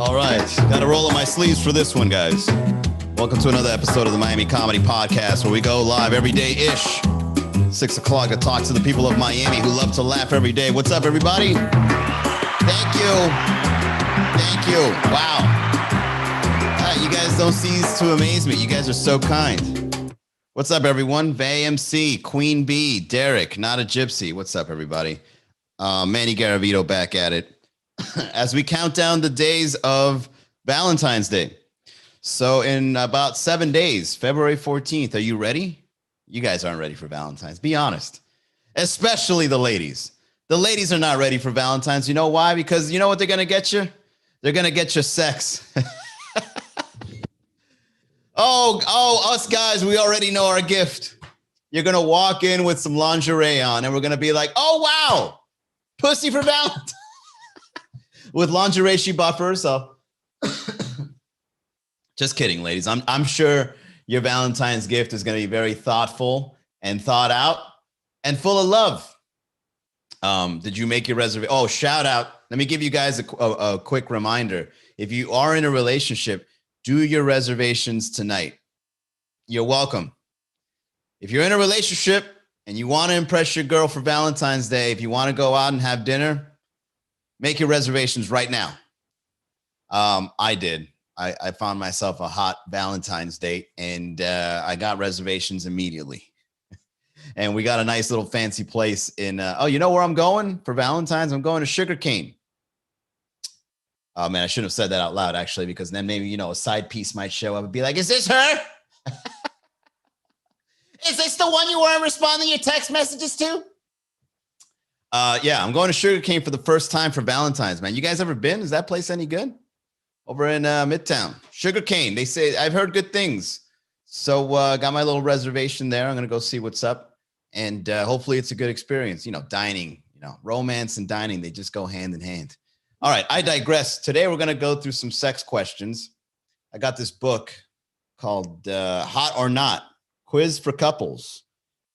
All right. Got to roll up my sleeves for this one, guys. Welcome to another episode of the Miami Comedy Podcast, where we go live every day-ish, 6 o'clock, to talk to the people of Miami who love to laugh every day. What's up, everybody? Thank you. Thank you. Wow. You guys don't cease to amaze me. You guys are so kind. What's up, everyone? VAMC, Queen Bee, Derek, Not a Gypsy. What's up, everybody? Manny Garavito back at it as we count down the days of Valentine's Day. So in about 7 days, February 14th, are you ready? You guys aren't ready for Valentine's. Be honest, especially the ladies. The ladies are not ready for Valentine's. You know why? Because you know what they're going to get you? They're going to get you sex. Oh, us guys, we already know our gift. You're going to walk in with some lingerie on and we're going to be like, oh, wow, pussy for Valentine's. With lingerie she bought for herself. Just kidding, ladies. I'm sure your Valentine's gift is going to be very thoughtful and thought out and full of love. Did you make your reservation? Oh, shout out. Let me give you guys a quick reminder. If you are in a relationship, do your reservations tonight. You're welcome. If you're in a relationship and you want to impress your girl for Valentine's Day, if you want to go out and have dinner, make your reservations right now. I did. I found myself a hot Valentine's date and I got reservations immediately. And we got a nice little fancy place in, you know where I'm going for Valentine's? I'm going to Sugarcane. Oh, man, I shouldn't have said that out loud, actually, because then maybe, a side piece might show up and be like, is this her? Is this the one you weren't responding your text messages to? Yeah, I'm going to Sugarcane for the first time for Valentine's, man. You guys ever been? Is that place any good? Over in Midtown. Sugarcane, they say, I've heard good things. So got my little reservation there. I'm going to go see what's up. And hopefully it's a good experience. Dining, romance and dining, they just go hand in hand. All right, I digress. Today we're going to go through some sex questions. I got this book called Hot or Not, Quiz for Couples.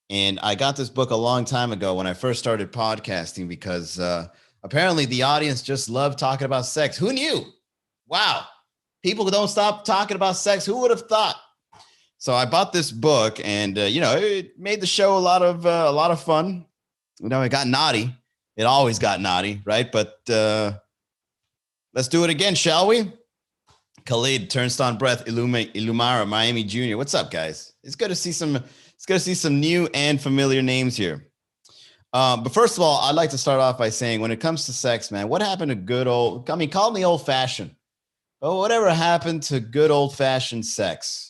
And I got this book a long time ago when I first started podcasting because apparently the audience just loved talking about sex. Who knew? Wow. People don't stop talking about sex. Who would have thought? So I bought this book and, it made the show a lot of fun. It got naughty. It always got naughty, right? But let's do it again, shall we? Khalid, Turnstone Breath, Illumara, Miami Jr. What's up, guys? It's good to see some new and familiar names here. But first of all, I'd like to start off by saying when it comes to sex, man, what happened to call me old-fashioned, but whatever happened to good old-fashioned sex?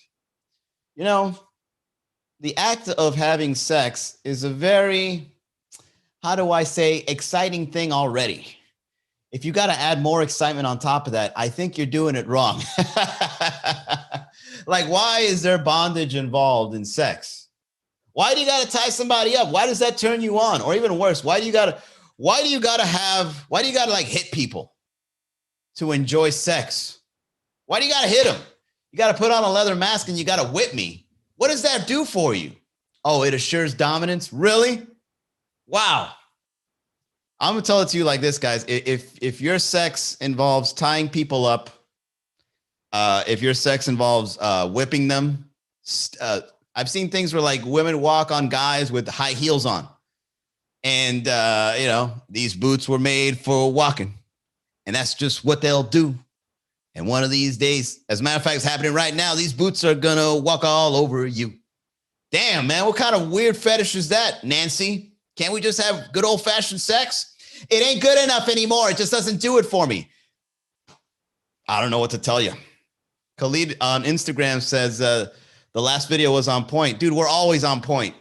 The act of having sex is a very, exciting thing already. If you got to add more excitement on top of that, I think you're doing it wrong. Like, why is there bondage involved in sex? Why do you got to tie somebody up? Why does that turn you on? Or even worse, why do you got to like hit people to enjoy sex? Why do you got to hit them? You got to put on a leather mask and you got to whip me. What does that do for you? Oh, it assures dominance. Really? Wow. I'm going to tell it to you like this, guys. If your sex involves tying people up, if your sex involves whipping them, I've seen things where like women walk on guys with high heels on. And, these boots were made for walking. And that's just what they'll do. And one of these days, as a matter of fact, it's happening right now, these boots are going to walk all over you. Damn, man, what kind of weird fetish is that, Nancy? Can't we just have good old-fashioned sex? It ain't good enough anymore. It just doesn't do it for me. I don't know what to tell you. Khalid on Instagram says the last video was on point. Dude, we're always on point.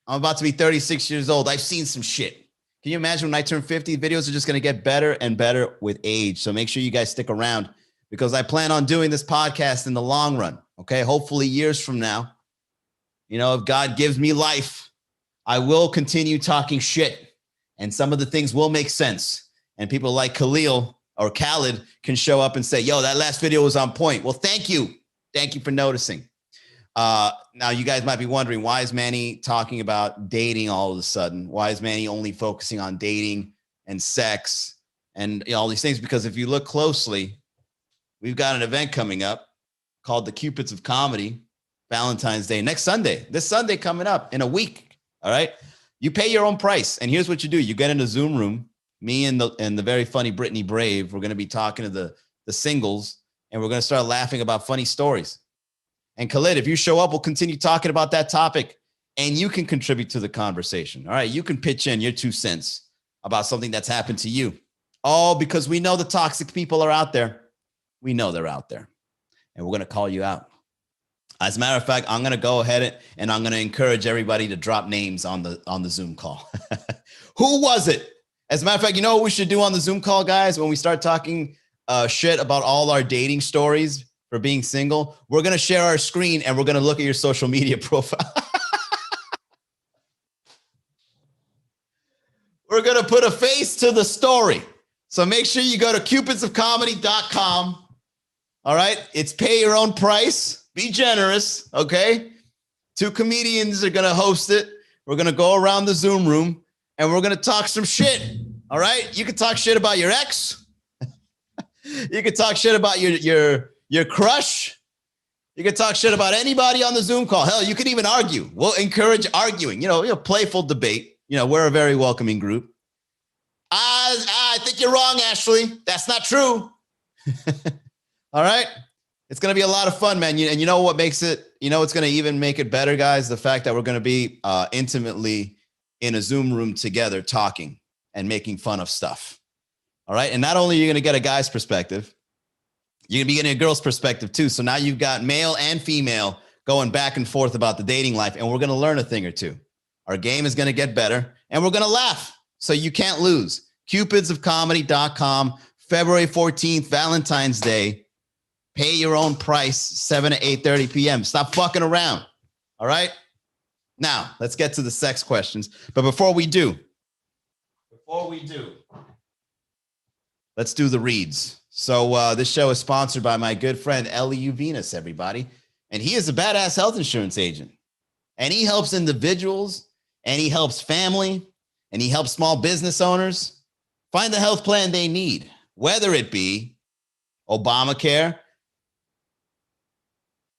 I'm about to be 36 years old. I've seen some shit. Can you imagine when I turn 50? Videos are just going to get better and better with age. So make sure you guys stick around because I plan on doing this podcast in the long run. Okay. Hopefully years from now, if God gives me life, I will continue talking shit and some of the things will make sense. And people like Khalid can show up and say, yo, that last video was on point. Well, thank you. Thank you for noticing. Now, you guys might be wondering, why is Manny talking about dating all of a sudden? Why is Manny only focusing on dating and sex and all these things? Because if you look closely, we've got an event coming up called the Cupids of Comedy, Valentine's Day, next Sunday, this Sunday coming up in a week. All right. You pay your own price. And here's what you do. You get in a Zoom room, me and the very funny Brittany Brave. We're going to be talking to the singles, and we're going to start laughing about funny stories. And Khalid, if you show up, we'll continue talking about that topic, and you can contribute to the conversation. All right. You can pitch in your 2 cents about something that's happened to you. All because we know the toxic people are out there. We know they're out there, and we're going to call you out. As a matter of fact, I'm going to go ahead and I'm going to encourage everybody to drop names on the Zoom call. Who was it? As a matter of fact, you know what we should do on the Zoom call, guys? When we start talking shit about all our dating stories for being single, we're going to share our screen and we're going to look at your social media profile. We're going to put a face to the story. So make sure you go to cupidsofcomedy.com. All right. It's pay your own price. Be generous. Okay. 2 comedians are going to host it. We're going to go around the Zoom room and we're going to talk some shit. All right. You can talk shit about your ex. You can talk shit about your crush. You can talk shit about anybody on the Zoom call. Hell, you can even argue. We'll encourage arguing, playful debate. We're a very welcoming group. I think you're wrong, Ashley. That's not true. All right. It's going to be a lot of fun, man. And you know what makes it, it's going to even make it better, guys. The fact that we're going to be intimately in a Zoom room together talking and making fun of stuff. All right. And not only are you going to get a guy's perspective, you're going to be getting a girl's perspective too. So now you've got male and female going back and forth about the dating life. And we're going to learn a thing or two. Our game is going to get better and we're going to laugh. So you can't lose. Cupidsofcomedy.com, February 14th, Valentine's Day. Pay your own price, 7 to 8:30 p.m. Stop fucking around. All right. Now let's get to the sex questions. But before we do, let's do the reads. So this show is sponsored by my good friend Eliu Venus, everybody. And he is a badass health insurance agent. And he helps individuals and he helps family and he helps small business owners find the health plan they need, whether it be Obamacare,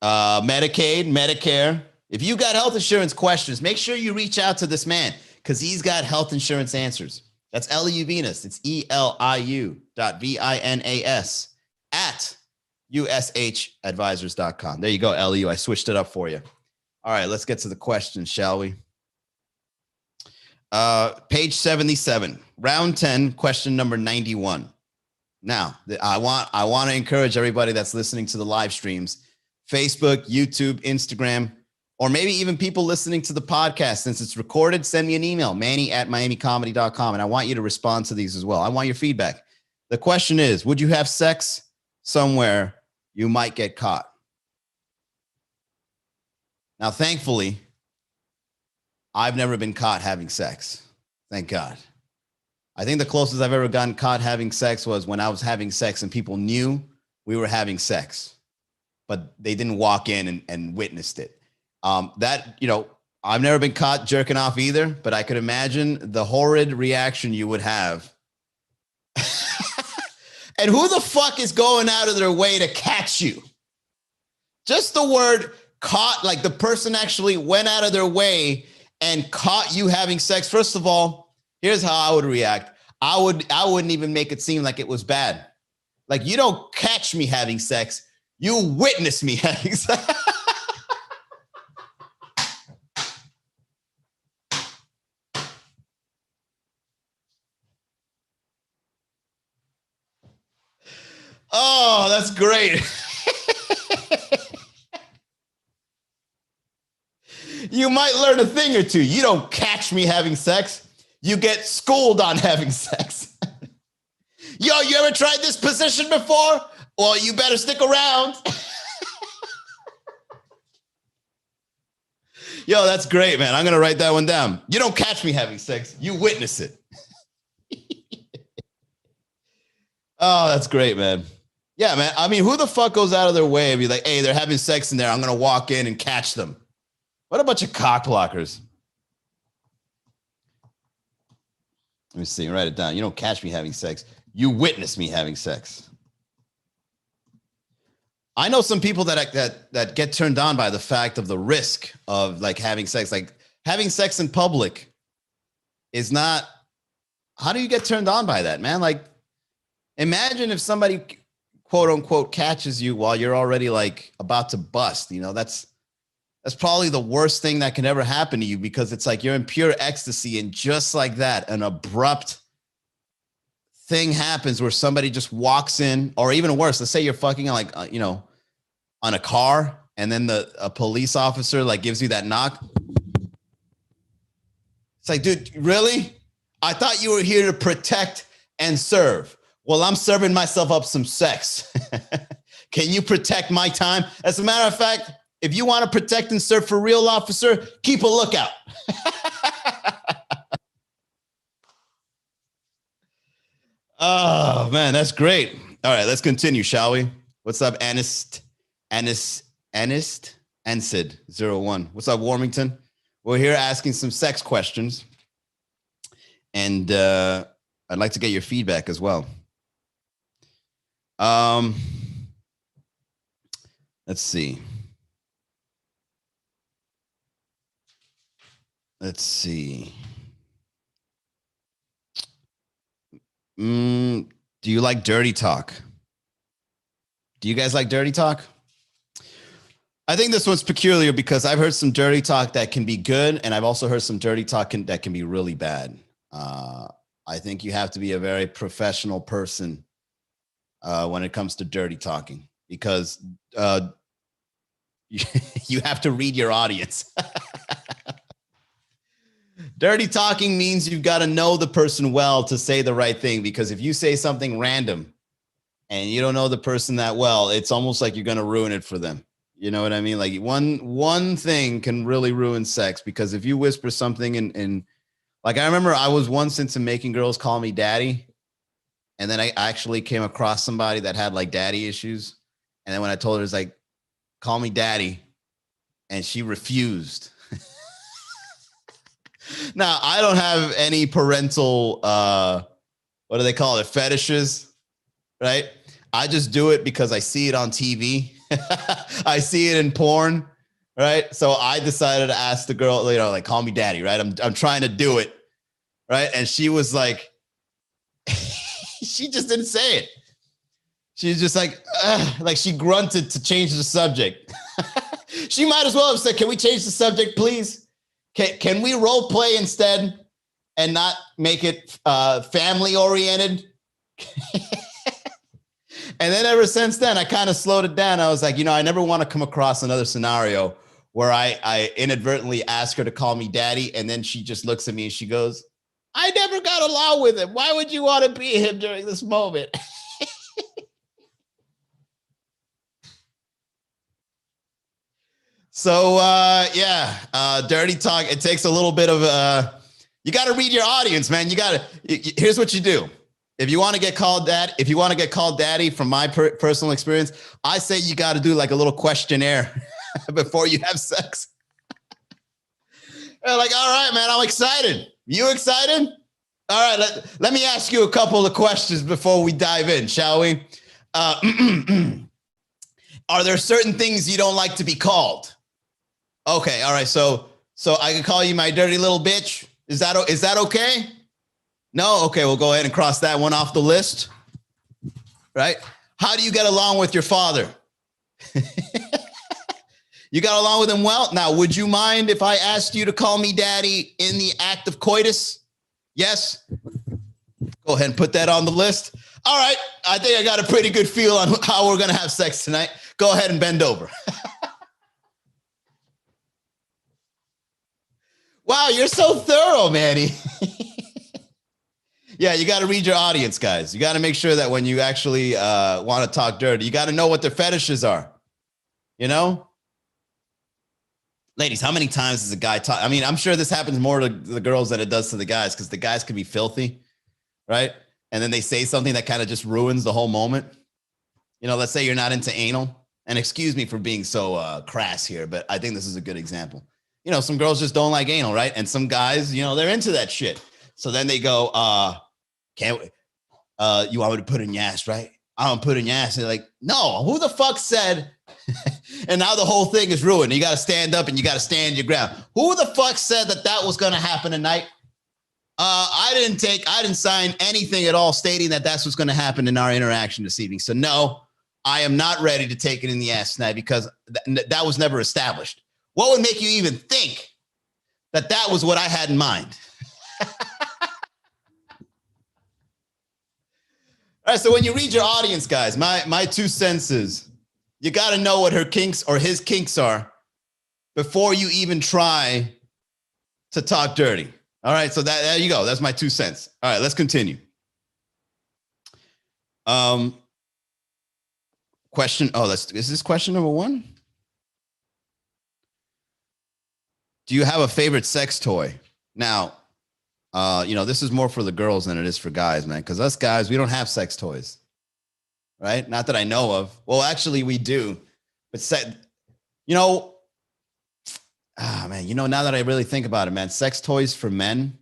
Medicaid, Medicare. If you got health insurance questions, make sure you reach out to this man because he's got health insurance answers. That's Eliu Venus. It's ELIU.VINAS at USHadvisors.com. There you go, Eliu. I switched it up for you. All right, let's get to the questions, shall we? Page 77, round 10, question number 91. Now, I want to encourage everybody that's listening to the live streams, Facebook, YouTube, Instagram, or maybe even people listening to the podcast. Since it's recorded, send me an email, manny@miamicomedy.com, and I want you to respond to these as well. I want your feedback. The question is, would you have sex somewhere you might get caught? Now, thankfully, I've never been caught having sex. Thank God. I think the closest I've ever gotten caught having sex was when I was having sex and people knew we were having sex, but they didn't walk in and witnessed it. I've never been caught jerking off either, but I could imagine the horrid reaction you would have. And who the fuck is going out of their way to catch you? Just the word caught, like the person actually went out of their way and caught you having sex. First of all, here's how I would react. I wouldn't even make it seem like it was bad. Like, you don't catch me having sex. You witness me having sex. Oh, that's great. You might learn a thing or two. You don't catch me having sex. You get schooled on having sex. Yo, you ever tried this position before? Well, you better stick around. Yo, that's great, man. I'm going to write that one down. You don't catch me having sex. You witness it. Oh, that's great, man. Yeah, man. I mean, who the fuck goes out of their way and be like, hey, they're having sex in there. I'm going to walk in and catch them. What a bunch of cock blockers. Let me see. Write it down. You don't catch me having sex. You witness me having sex. I know some people that get turned on by the fact of the risk of like having sex. Like having sex in public is not. How do you get turned on by that, man? Like, imagine if somebody quote unquote catches you while you're already like about to bust. You know, that's probably the worst thing that can ever happen to you, because it's like you're in pure ecstasy, and just like that, an abrupt thing happens where somebody just walks in, or even worse, let's say you're fucking like on a car, and then a police officer like gives you that knock. It's like, dude, really? I thought you were here to protect and serve. Well, I'm serving myself up some sex. Can you protect my time? As a matter of fact, if you want to protect and serve for real, officer, keep a lookout. Oh, man, that's great. All right, let's continue, shall we? What's up, Anist 01? What's up, Warmington? We're here asking some sex questions, and I'd like to get your feedback as well. Let's see. Do you like dirty talk? Do you guys like dirty talk? I think this one's peculiar because I've heard some dirty talk that can be good, and I've also heard some dirty talk that can be really bad. I think you have to be a very professional person when it comes to dirty talking, because you have to read your audience. Dirty talking means you've got to know the person well to say the right thing, because if you say something random and you don't know the person that well, it's almost like you're going to ruin it for them. You know what I mean? Like one thing can really ruin sex, because if you whisper something and like, I remember I was once into making girls call me daddy, and then I actually came across somebody that had like daddy issues. And then when I told her, it's like, call me daddy, and she refused. Now, I don't have any parental, what do they call it? Fetishes, right? I just do it because I see it on TV. I see it in porn, right? So I decided to ask the girl, like, call me daddy, right? I'm trying to do it, right? And she was like, she just didn't say it. She was just like she grunted to change the subject. She might as well have said, can we change the subject, please? Can we role play instead and not make it family oriented? And then ever since then, I kind of slowed it down. I was like, I never want to come across another scenario where I inadvertently ask her to call me daddy, and then she just looks at me and she goes, I never got along with him. Why would you want to be him during this moment? So, dirty talk. It takes a little bit of, you got to read your audience, man. Here's what you do. If you want to get called daddy from my personal experience, I say you got to do like a little questionnaire before you have sex. They're like, all right, man, I'm excited. You excited? All right, let me ask you a couple of questions before we dive in, shall we? Are there certain things you don't like to be called? Okay, all right. So I can call you my dirty little bitch. Is that okay? No? Okay, we'll go ahead and cross that one off the list. Right? How do you get along with your father? You got along with him well? Now, would you mind if I asked you to call me daddy in the act of coitus? Yes? Go ahead and put that on the list. All right, I think I got a pretty good feel on how we're going to have sex tonight. Go ahead and bend over. Wow, you're so thorough, Manny. Yeah, you got to read your audience, guys. You got to make sure that when you actually want to talk dirty, you got to know what their fetishes are. Ladies, how many times does a guy talk? I mean, I'm sure this happens more to the girls than it does to the guys, because the guys can be filthy, right? And then they say something that kind of just ruins the whole moment. Let's say you're not into anal. And excuse me for being so crass here, but I think this is a good example. Some girls just don't like anal, right? And some guys, they're into that shit. So then they go, you want me to put in your ass, right? I don't put in your ass. And like, no, who the fuck said? And now the whole thing is ruined. You got to stand up and you got to stand your ground. Who the fuck said that was going to happen tonight? I didn't sign anything at all stating that that's what's going to happen in our interaction this evening. So no, I am not ready to take it in the ass tonight because that was never established. What would make you even think that was what I had in mind? All right, so when you read your audience, guys, my 2 cents is you got to know what her kinks or his kinks are before you even try to talk dirty. All right, so there you go. That's my 2 cents. All right, let's continue. Question. Oh, is this question number 1? Do you have a favorite sex toy? Now, this is more for the girls than it is for guys, man. Because us guys, we don't have sex toys, right? Not that I know of. Well, actually, we do. But now that I really think about it, man, sex toys for men,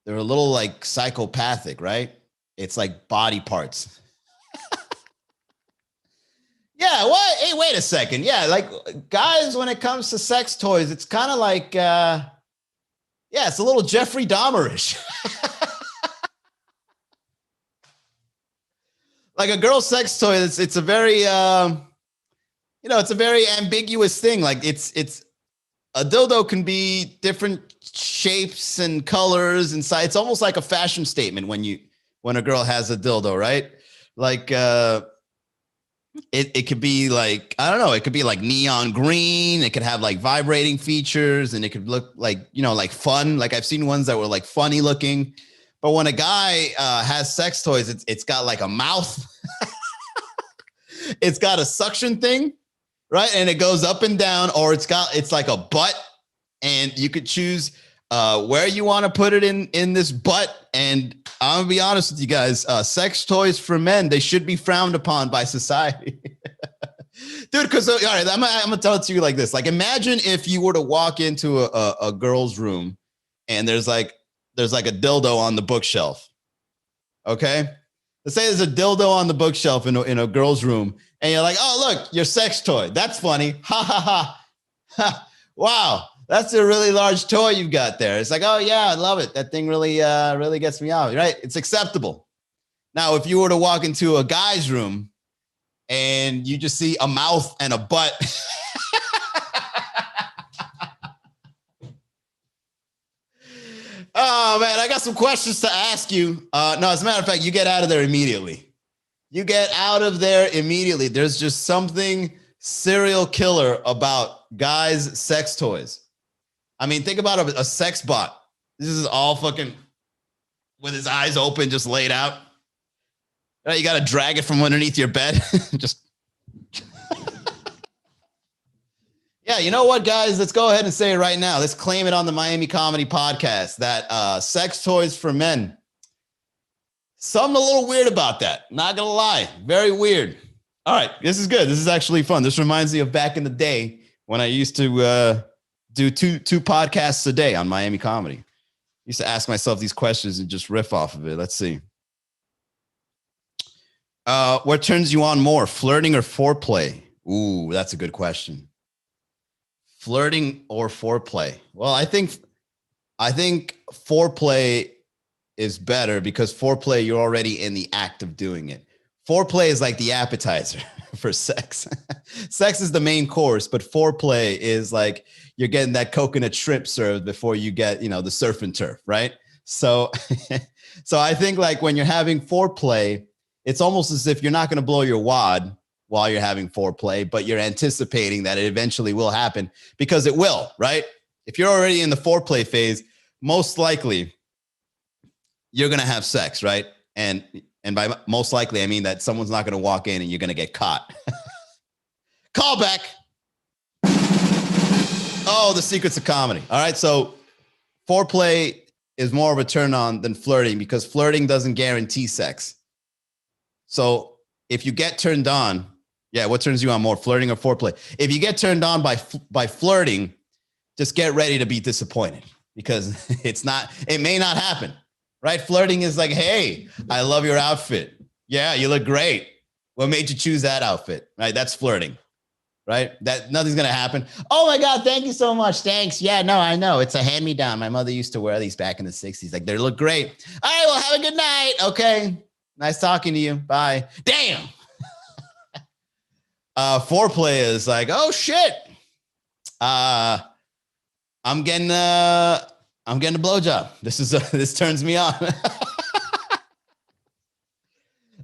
they're a little like psychopathic, right? It's like body parts. Yeah, what? Hey, wait a second. Yeah, like guys, when it comes to sex toys, it's kind of like, it's a little Jeffrey Dahmerish. Like a girl's sex toy, it's a very, it's a very ambiguous thing. Like it's a dildo can be different shapes and colors and size. It's almost like a fashion statement when a girl has a dildo, right? Like it could be like, I don't know, it could be like neon green. It could have like vibrating features and it could look like, like fun. Like I've seen ones that were like funny looking. But when a guy has sex toys, it's got like a mouth. It's got a suction thing. Right. And it goes up and down, or it's like a butt, and you could choose where you want to put it in this butt. And I'm gonna be honest with you guys, sex toys for men, they should be frowned upon by society. Dude, because all right, I'm gonna tell it to you like this. Like imagine if you were to walk into a girl's room and there's like a dildo on the bookshelf. Okay. Let's say there's a dildo on the bookshelf in a girl's room, and you're like, oh, look, your sex toy. That's funny. Ha, ha, ha. Ha. Wow, that's a really large toy you've got there. It's like, oh, yeah, I love it. That thing really gets me out, right? It's acceptable. Now, if you were to walk into a guy's room and you just see a mouth and a butt. Oh, man, I got some questions to ask you. No, as a matter of fact, you get out of there immediately. You get out of there immediately. There's just something serial killer about guys' sex toys. I mean, think about a sex bot. This is all fucking with his eyes open, just laid out. You got to drag it from underneath your bed. Just. Yeah, you know what, guys? Let's go ahead and say it right now. Let's claim it on the Miami Comedy Podcast that sex toys for men. Something a little weird about that. Not going to lie. Very weird. All right, this is good. This is actually fun. This reminds me of back in the day when I used to do two podcasts a day on Miami Comedy. I used to ask myself these questions and just riff off of it. Let's see. What turns you on more, flirting or foreplay? Ooh, that's a good question. Flirting or foreplay? Well, I think foreplay is better because foreplay, you're already in the act of doing it. Foreplay is like the appetizer for sex. Sex is the main course, but foreplay is like you're getting that coconut shrimp served before you get, the surf and turf, right? So, so I think like when you're having foreplay, it's almost as if you're not going to blow your wad while you're having foreplay, but you're anticipating that it eventually will happen because it will, right? If you're already in the foreplay phase, most likely you're going to have sex, right? And by most likely, I mean that someone's not going to walk in and you're going to get caught. Call back. Oh, the secrets of comedy. All right. So foreplay is more of a turn on than flirting because flirting doesn't guarantee sex. So if you get turned on, yeah, what turns you on more, flirting or foreplay? If you get turned on by flirting, just get ready to be disappointed because it may not happen, right? Flirting is like, hey, I love your outfit. Yeah, you look great. What made you choose that outfit? Right? That's flirting. Right? That nothing's gonna happen. Oh my God, thank you so much. Thanks. Yeah, no, I know. It's a hand-me-down. My mother used to wear these back in the 60s. Like, they look great. All right, well, have a good night. Okay. Nice talking to you. Bye. Damn. Foreplay is like, oh shit. I'm getting a blowjob. This turns me on.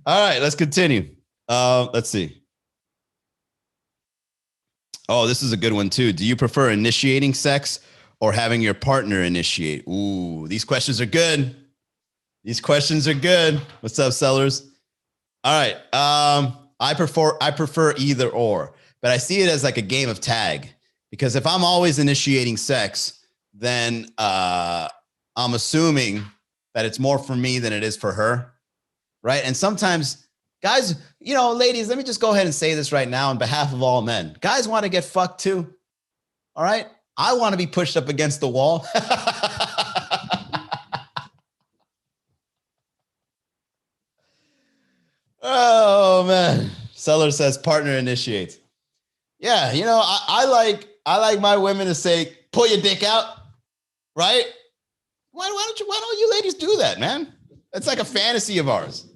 All right, let's continue. Let's see. Oh, this is a good one too. Do you prefer initiating sex or having your partner initiate? Ooh, these questions are good. These questions are good. What's up, sellers? All right. I prefer either or, but I see it as like a game of tag, because if I'm always initiating sex, then I'm assuming that it's more for me than it is for her, right? And sometimes guys, ladies, let me just go ahead and say this right now on behalf of all men. Guys want to get fucked too. All right. I want to be pushed up against the wall. Oh man. Seller says partner initiates. Yeah, I like my women to say, pull your dick out, right? Why don't you ladies do that, man? It's like a fantasy of ours.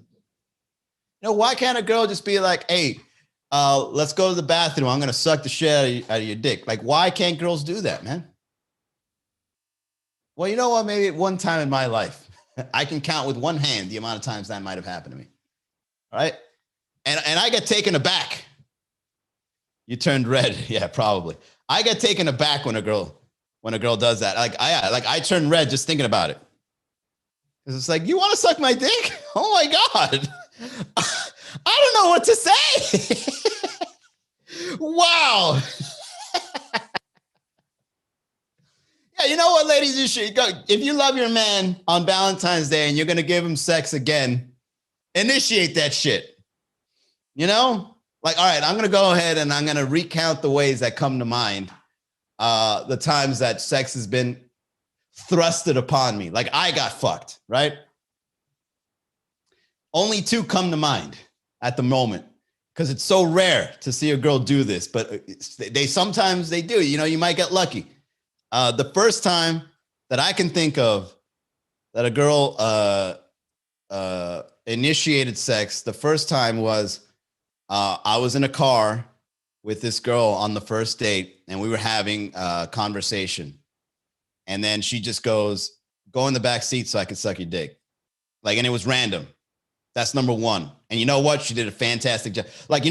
Why can't a girl just be like, hey, let's go to the bathroom. I'm gonna suck the shit out of your dick. Like, why can't girls do that, man? Well, you know what? Maybe one time in my life, I can count with one hand the amount of times that might have happened to me. All right. And I get taken aback. You turned red. Yeah, probably. I get taken aback when a girl does that. I turn red just thinking about it. Because it's like, you want to suck my dick? Oh my God. I don't know what to say. Wow. Yeah, you know what, ladies? You should go. If you love your man on Valentine's Day and you're going to give him sex again, initiate that shit. Like, all right, I'm going to go ahead and I'm going to recount the ways that come to mind. The times that sex has been thrusted upon me. Like, I got fucked, right? Only 2 come to mind at the moment, because it's so rare to see a girl do this, but sometimes they do. You might get lucky. The first time that I can think of that a girl initiated sex, the first time was I was in a car with this girl on the first date, and we were having a conversation. And then she just goes, go in the back seat so I can suck your dick. Like, and it was random. That's number 1. And you know what? She did a fantastic job. Like,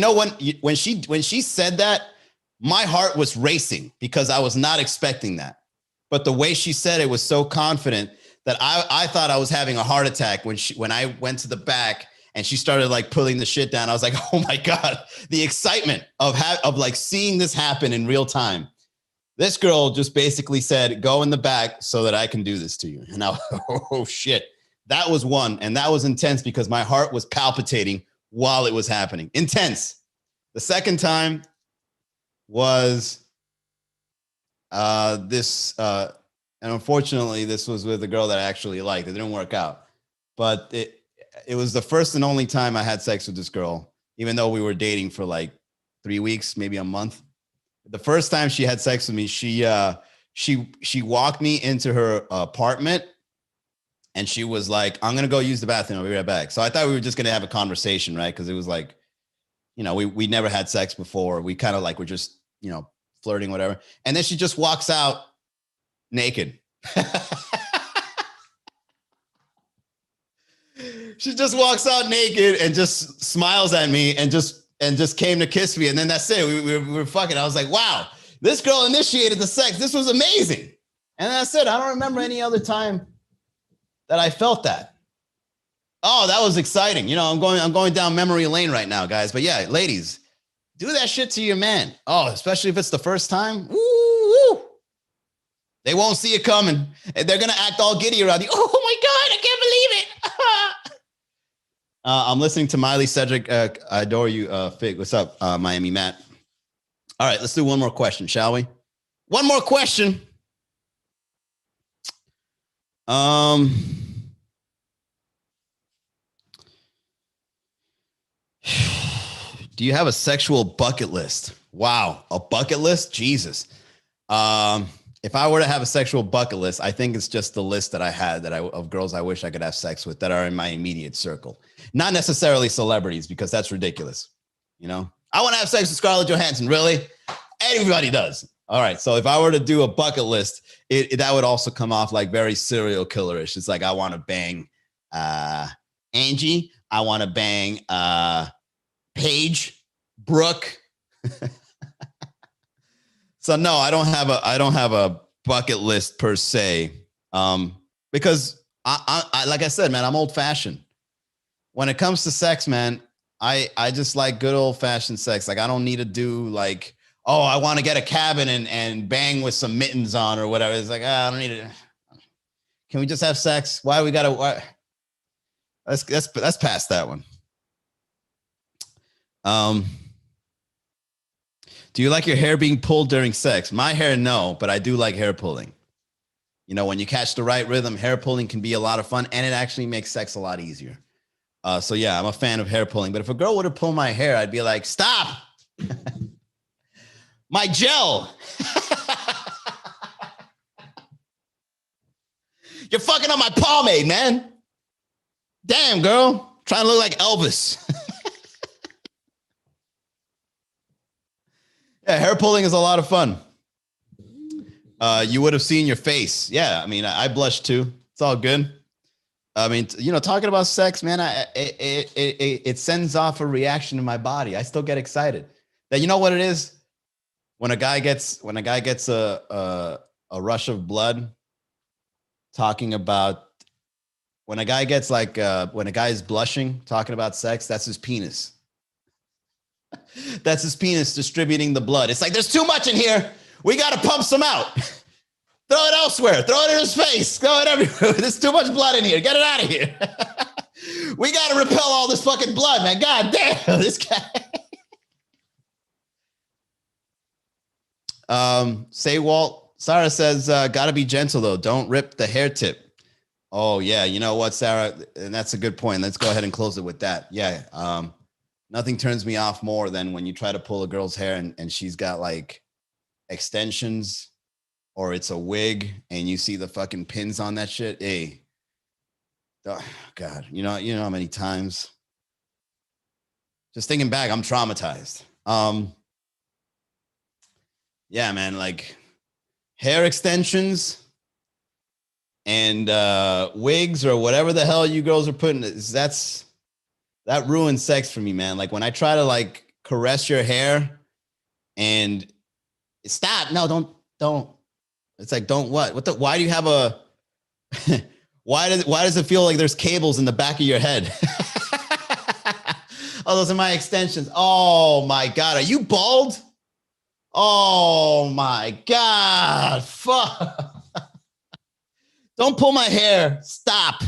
when she said that, my heart was racing because I was not expecting that. But the way she said it was so confident that I thought I was having a heart attack when I went to the back and she started like pulling the shit down. I was like, oh my God, the excitement of like seeing this happen in real time. This girl just basically said, go in the back so that I can do this to you. And I, oh shit. That was one. And that was intense because my heart was palpitating while it was happening. Intense. The second time was this, and unfortunately, this was with a girl that I actually liked. It didn't work out. But it was the first and only time I had sex with this girl, even though we were dating for like 3 weeks, maybe a month. The first time she had sex with me, she walked me into her apartment and she was like, I'm going to go use the bathroom. I'll be right back. So I thought we were just going to have a conversation, right? Because it was like, we never had sex before. We kind of like were just, flirting, whatever. And then she just walks out naked. She just walks out naked and just smiles at me and just came to kiss me. And then that's it. We were fucking. I was like, wow, this girl initiated the sex. This was amazing. And that's it. I don't remember any other time that I felt that. Oh, that was exciting. I'm going down memory lane right now, guys. But yeah, ladies, do that shit to your man. Oh, especially if it's the first time. Woo. They won't see it coming. And they're going to act all giddy around you. Oh my God, I can't believe it. I'm listening to Miley Cedric. I adore you, Fig. What's up, Miami Matt? All right, let's do one more question, shall we? One more question. Do you have a sexual bucket list? Wow, a bucket list? Jesus. If I were to have a sexual bucket list, I think it's just the list that I had of girls I wish I could have sex with that are in my immediate circle. Not necessarily celebrities, because that's ridiculous. You know, I want to have sex with Scarlett Johansson. Really? Everybody does. All right. So if I were to do a bucket list, that would also come off like very serial killerish. It's like, I want to bang Angie. I want to bang Paige, Brooke. So no, I don't have a bucket list per se, because I like I said, man, I'm old fashioned. When it comes to sex, man, I just like good old fashioned sex. Like, I don't need to do like, oh, I want to get a cabin and bang with some mittens on or whatever. It's like, I don't need it. Can we just have sex? Why we gotta? Why? Let's pass that one. Do you like your hair being pulled during sex? My hair, no, but I do like hair pulling. You know, when you catch the right rhythm, hair pulling can be a lot of fun, and it actually makes sex a lot easier. So yeah, I'm a fan of hair pulling. But if a girl were to pull my hair, I'd be like, stop. My gel. You're fucking on my pomade, man. Damn, girl. Trying to look like Elvis. Yeah, hair pulling is a lot of fun. You would have seen your face. Yeah, I mean, I blush too. It's all good. I mean, you know, talking about sex, man, it sends off a reaction in my body. I still get excited. That, you know what it is? When a guy gets a rush of blood, talking about when a guy gets like when a guy is blushing, talking about sex, that's his penis. That's his penis distributing the blood. It's like, there's too much in here. We got to pump some out. Throw it elsewhere. Throw it in his face. Throw it everywhere. There's too much blood in here. Get it out of here. We got to repel all this fucking blood, man. God damn, this guy. Say Walt. Sarah says, gotta be gentle though. Don't rip the hair tip. Oh yeah. You know what, Sarah? And that's a good point. Let's go ahead and close it with that. Yeah. Nothing turns me off more than when you try to pull a girl's hair and she's got like extensions or it's a wig and you see the fucking pins on that shit. Hey, oh, God, you know how many times, just thinking back, I'm traumatized. Yeah, man, like hair extensions and wigs or whatever the hell you girls are putting, that ruins sex for me, man. Like when I try to like caress your hair and stop. No, don't. It's like, don't what? Why do you have a, why does it feel like there's cables in the back of your head? Oh, those are my extensions. Oh my God. Are you bald? Oh my God. Fuck. Don't pull my hair. Stop.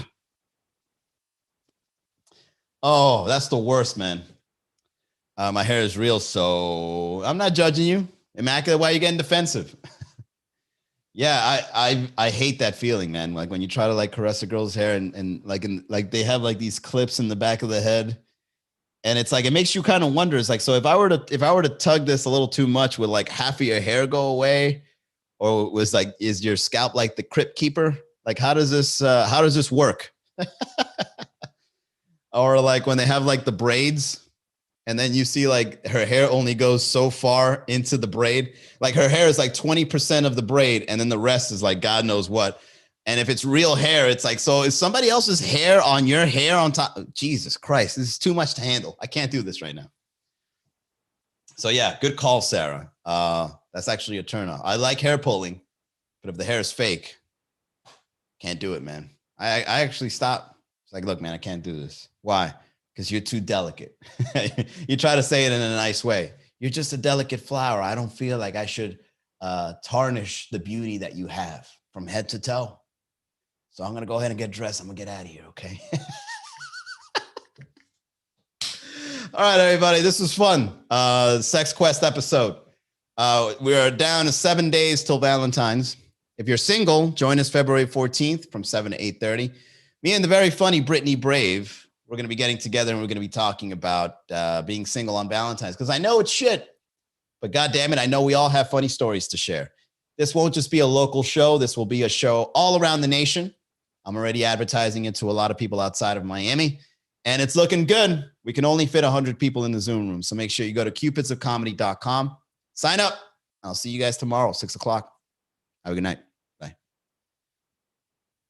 Oh, that's the worst, man. My hair is real, so I'm not judging you. Immaculate, why are you getting defensive? Yeah, I hate that feeling, man. Like when you try to like caress a girl's hair and like they have like these clips in the back of the head. And it's like, it makes you kind of wonder. It's like, so if I were to tug this a little too much, would like half of your hair go away? Or was like, is your scalp like the crypt keeper? Like, how does this work? Or like when they have like the braids and then you see like her hair only goes so far into the braid. Like her hair is like 20% of the braid and then the rest is like God knows what. And if it's real hair, it's like, so is somebody else's hair on your hair on top? Jesus Christ, this is too much to handle. I can't do this right now. So yeah, good call, Sarah. That's actually a turn off. I like hair pulling, but if the hair is fake, can't do it, man. I actually stop. It's like, look, man, I can't do this. Why? Because you're too delicate. You try to say it in a nice way. You're just a delicate flower. I don't feel like I should tarnish the beauty that you have from head to toe. So I'm going to go ahead and get dressed. I'm going to get out of here, okay? All right, everybody. This was fun. Sex Quest episode. We are down to 7 days till Valentine's. If you're single, join us February 14th from 7 to 8:30. Me and the very funny Brittany Brave, we're going to be getting together and we're going to be talking about being single on Valentine's, because I know it's shit, but God damn it, I know we all have funny stories to share. This won't just be a local show. This will be a show all around the nation. I'm already advertising it to a lot of people outside of Miami, and it's looking good. We can only fit 100 people in the Zoom room. So make sure you go to cupidsofcomedy.com, sign up. I'll see you guys tomorrow, 6 o'clock. Have a good night.